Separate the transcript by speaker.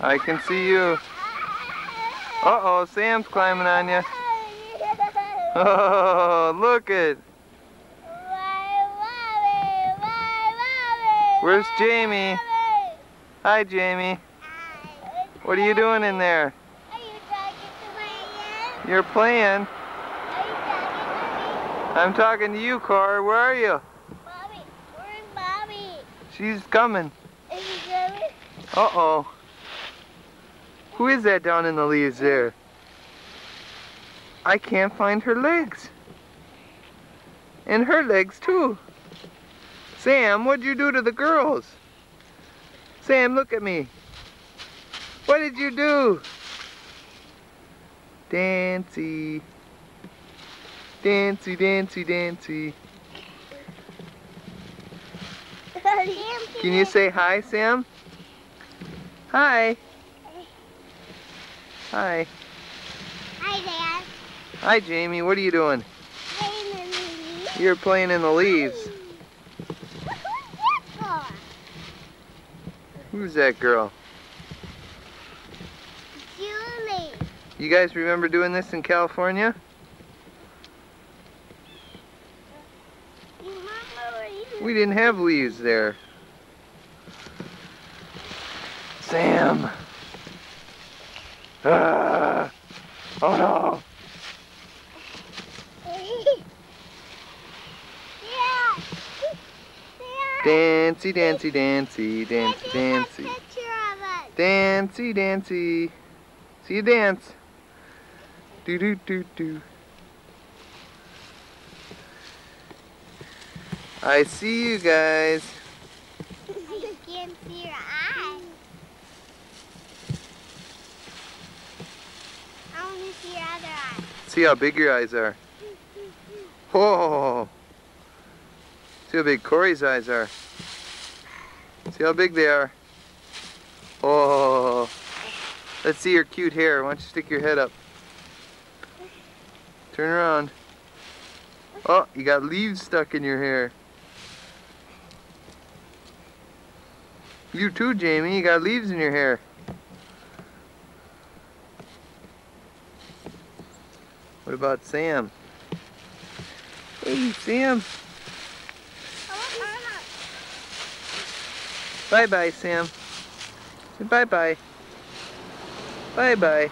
Speaker 1: I can see you. Uh-oh, Sam's climbing on you. Oh, look it. Where's Jamie? Hi, Jamie. What are you doing in there?
Speaker 2: Are you talking to my aunt?
Speaker 1: You're playing.
Speaker 2: Are you talking to me?
Speaker 1: I'm talking to you, Cor. Where are you?
Speaker 2: Mommy, where's Mommy?
Speaker 1: She's coming.
Speaker 2: Is she coming?
Speaker 1: Uh-oh. Who is that down in the leaves there? I can't find her legs. And her legs too. Sam, what'd you do to the girls? Sam, look at me. What did you do? Dancy. Dancy, dancy, dancy. Can you say hi, Sam? Hi. Hi.
Speaker 2: Hi, Dad.
Speaker 1: Hi, Jamie. What are you doing?
Speaker 2: Playing in the leaves.
Speaker 1: You're playing in the leaves.
Speaker 2: Who's that for?
Speaker 1: Who's that girl?
Speaker 2: Julie.
Speaker 1: You guys remember doing this in California?
Speaker 2: Mama, where you?
Speaker 1: We didn't have leaves there. Sam! Ah! Oh no!
Speaker 2: Yeah.
Speaker 1: Dancy, dancy, dancy, dancy, dancy.
Speaker 2: Picture of us.
Speaker 1: Dancy, dancy. See you dance. Do do do do. I see you guys.
Speaker 2: I can't see your eyes. I want to see your other eye.
Speaker 1: See how big your eyes are. Whoa! See how big Corey's eyes are. See how big they are. Oh! Let's see your cute hair. Why don't you stick your head up? Turn around. Oh, you got leaves stuck in your hair. You too, Jamie. You got leaves in your hair. What about Sam? Hey, Sam. Bye-bye, Sam. Say bye-bye. Bye-bye.